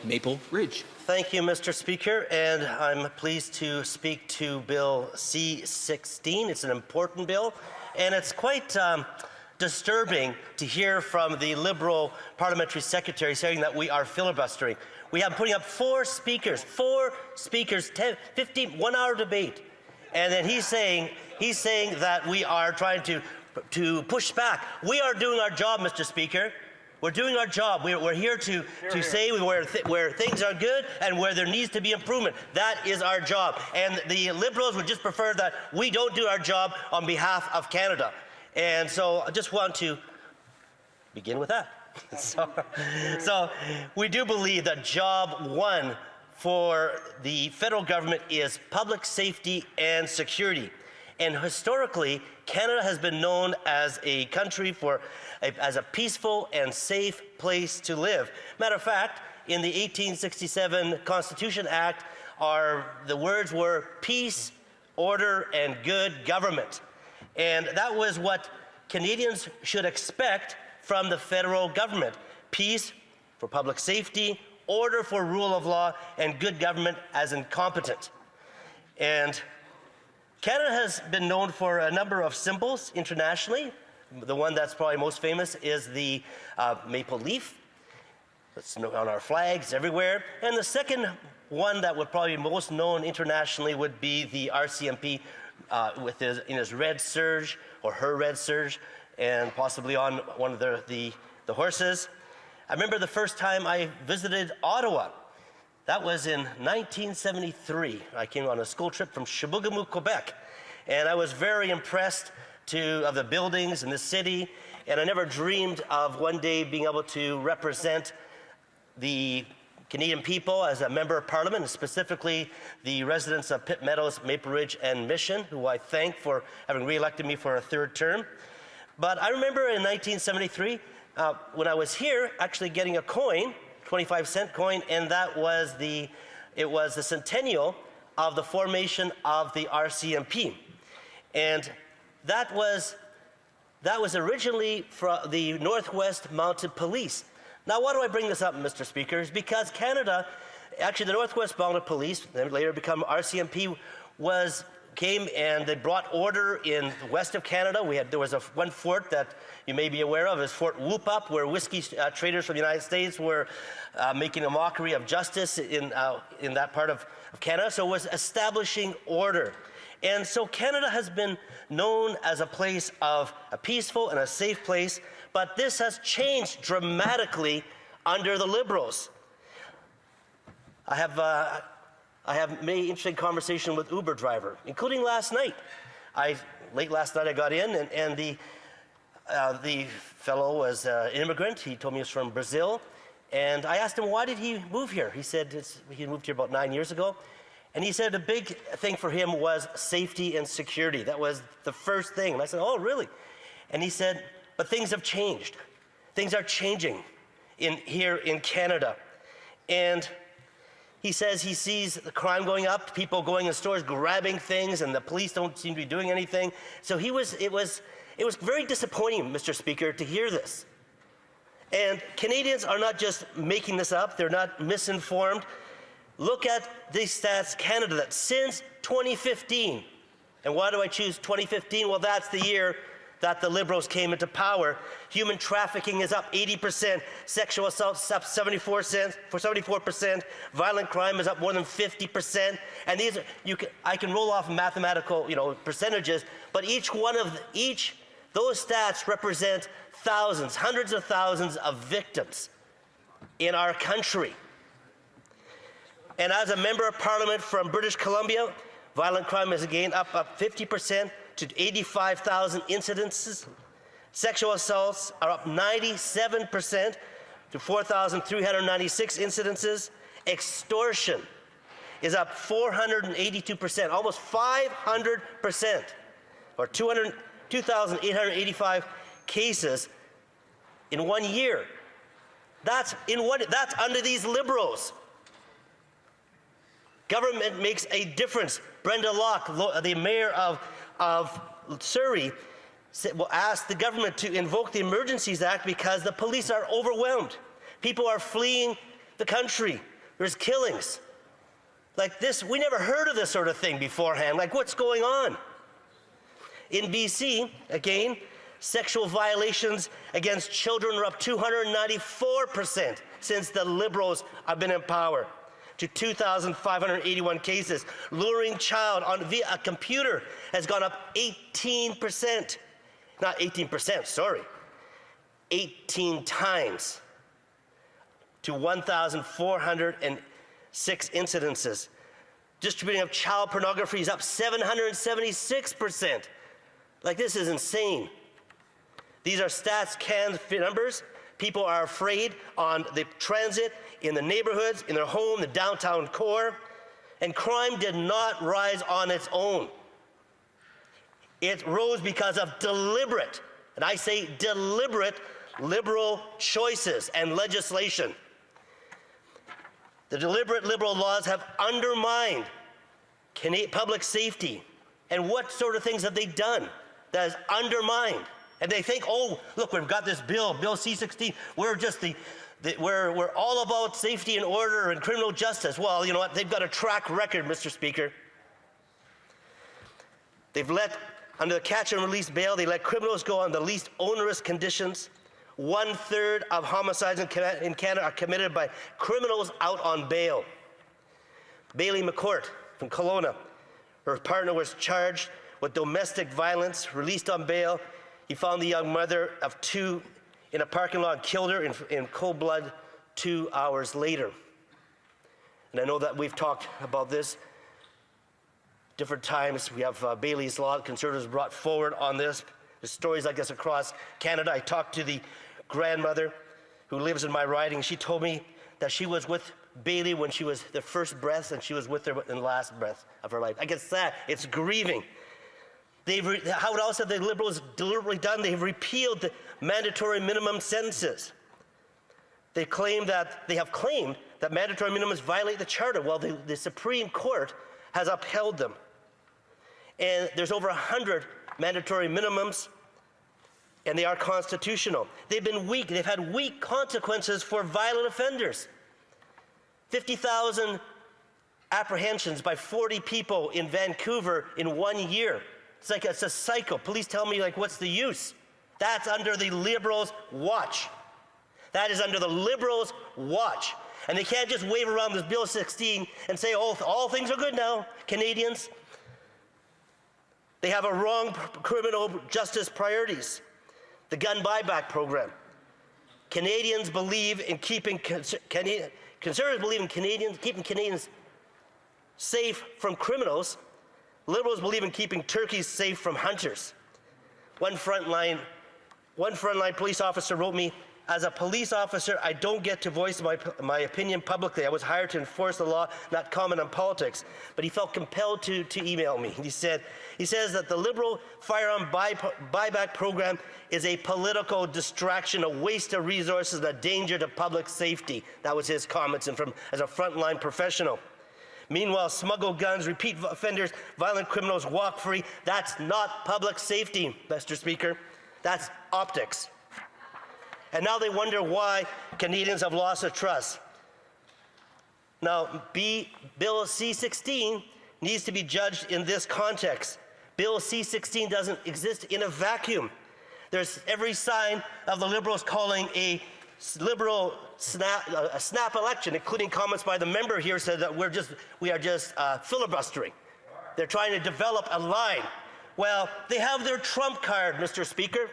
Maple Ridge. Thank you, Mr. Speaker, and I'm pleased to speak to Bill C-16. It's an important bill, and it's quite disturbing to hear from the Liberal Parliamentary Secretary saying that we are filibustering. We have putting up four speakers, 10, 15, 1 hour debate, and then he's saying that we are trying to push back. We are doing our job, Mr. Speaker. We're doing our job. We're here to say where things are good and where there needs to be improvement. That is our job. And the Liberals would just prefer that we don't do our job on behalf of Canada. And so I just want to begin with that. So we do believe that job one for the federal government is public safety and security. And historically, Canada has been known as a country as a peaceful and safe place to live. Matter of fact, in the 1867 Constitution Act, the words were peace, order, and good government. And that was what Canadians should expect from the federal government. Peace for public safety, order for rule of law, and good government as incompetent. And Canada has been known for a number of symbols internationally. The one that's probably most famous is the maple leaf. It's on our flags everywhere. And the second one that would probably be most known internationally would be the RCMP in his red serge, or her red serge, and possibly on one of the horses. I remember the first time I visited Ottawa. That was in 1973. I came on a school trip from Chibougamau, Quebec, and I was very impressed of the buildings in the city, and I never dreamed of one day being able to represent the Canadian people as a member of Parliament, and specifically the residents of Pitt Meadows, Maple Ridge, and Mission, who I thank for having re-elected me for a third term. But I remember in 1973, when I was here, actually getting a coin, 25-cent coin, and it was the centennial of the formation of the RCMP. And that was originally from the Northwest Mounted Police. Now, why do I bring this up, Mr. Speaker? Is because Canada, actually the Northwest Mounted Police, then later become RCMP, came and they brought order in the west of Canada. There was one fort that you may be aware of, is Fort Whoop Up, where whiskey traders from the United States were making a mockery of justice in that part of Canada. So it was establishing order. And so Canada has been known as a place of a peaceful and a safe place, but this has changed dramatically under the Liberals. I have many interesting conversation with Uber driver, including last night. Late last night I got in, and the fellow was an immigrant. He told me he was from Brazil, and I asked him, why did he move here? He said he moved here about 9 years ago. And he said a big thing for him was safety and security. That was the first thing. And I said, oh, really? And he said, but things have changed. Things are changing here in Canada. And he says he sees the crime going up, people going in stores, grabbing things, and the police don't seem to be doing anything. So it was very disappointing, Mr. Speaker, to hear this. And Canadians are not just making this up. They're not misinformed. Look at these stats, Canada, that since 2015, and why do I choose 2015? Well, that's the year that the Liberals came into power. Human trafficking is up 80%, sexual assault is up 74%, violent crime is up more than 50%. And I can roll off mathematical, percentages, but those stats represent thousands, hundreds of thousands of victims in our country. And as a member of Parliament from British Columbia, violent crime is again up 50% to 85,000 incidences. Sexual assaults are up 97% to 4,396 incidences. Extortion is up 482%, almost 500%, or 2,885 cases in 1 year. That's under these Liberals. Government makes a difference. Brenda Locke, the mayor of Surrey, will ask the government to invoke the Emergencies Act because the police are overwhelmed. People are fleeing the country. There's killings. Like this, we never heard of this sort of thing beforehand. Like, what's going on? In BC, again, sexual violations against children are up 294% since the Liberals have been in power, to 2,581 cases. Luring child via a computer has gone up 18%. Not 18%, sorry. 18 times to 1,406 incidences. Distributing of child pornography is up 776%. Like, this is insane. These are Stats Can numbers. People are afraid on the transit, in the neighborhoods, in their home, the downtown core. And crime did not rise on its own. It rose because of deliberate, and I say deliberate, liberal choices and legislation. The deliberate liberal laws have undermined public safety. And what sort of things have they done that has undermined? And they think, oh, look, we've got this bill, Bill C-16. We're just we're all about safety and order and criminal justice. Well, you know what? They've got a track record, Mr. Speaker. They've under the catch and release bail, they let criminals go on the least onerous conditions. 1/3 of homicides in Canada are committed by criminals out on bail. Bailey McCourt from Kelowna, her partner was charged with domestic violence, released on bail. He found the young mother of 2 in a parking lot and killed her in cold blood 2 hours later. And I know that we've talked about this different times. We have Bailey's Law, Conservatives brought forward on this. There's stories like this across Canada. I talked to the grandmother who lives in my riding. She told me that she was with Bailey when she was the first breath, and she was with her in the last breath of her life. I guess that, it's grieving. How else have the Liberals deliberately done? They've repealed the mandatory minimum sentences. They have claimed that mandatory minimums violate the Charter. Well, the Supreme Court has upheld them. And there's over 100 mandatory minimums, and they are constitutional. They've been weak. They've had weak consequences for violent offenders. 50,000 apprehensions by 40 people in Vancouver in 1 year. It's a cycle. Police tell me, like, what's the use? That's under the Liberals' watch. That is under the Liberals' watch. And they can't just wave around this Bill 16 and say, oh, all things are good now, Canadians. They have a wrong criminal justice priorities. The gun buyback program. Canadians believe in Conservatives believe in keeping Canadians safe from criminals. Liberals believe in keeping turkeys safe from hunters. One frontline police officer wrote me, as a police officer, I don't get to voice my opinion publicly. I was hired to enforce the law, not comment on politics. But he felt compelled to email me. He says that the Liberal firearm buyback program is a political distraction, a waste of resources, and a danger to public safety. That was his comments, and as a frontline professional. Meanwhile, smuggled guns, repeat offenders, violent criminals walk free. That's not public safety, Mr. Speaker. That's optics. And now they wonder why Canadians have lost their trust. Now, Bill C-16 needs to be judged in this context. Bill C-16 doesn't exist in a vacuum. There's every sign of the Liberals calling a Liberal snap election, including comments by the member here said that we are just filibustering. They're trying to develop a line. Well, they have their trump card, Mr. Speaker.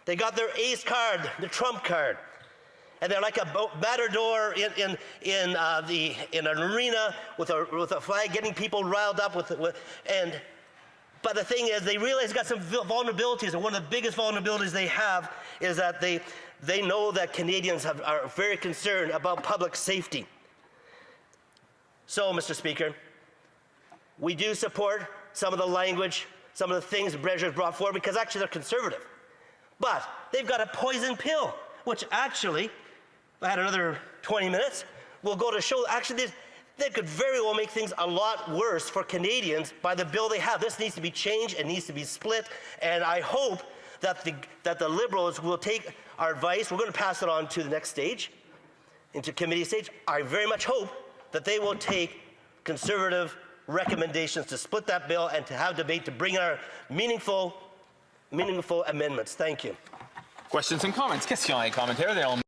They got their ace card, the trump card. And they're like a matador in an arena with a flag, getting people riled up but the thing is, they realize got some vulnerabilities, and one of the biggest vulnerabilities they have is that they know that Canadians are very concerned about public safety. So, Mr. Speaker, we do support some of the language, some of the things the measures brought forward, because actually they're conservative. But they've got a poison pill, which actually, if I had another 20 minutes, will go to show actually they could very well make things a lot worse for Canadians by the bill they have. This needs to be changed, it needs to be split, and I hope that the Liberals will take our advice. We're going to pass it on to the next stage, into committee stage. I very much hope that they will take Conservative recommendations to split that bill and to have debate to bring our meaningful amendments. Thank you. Questions and comments. Questions et commentaires.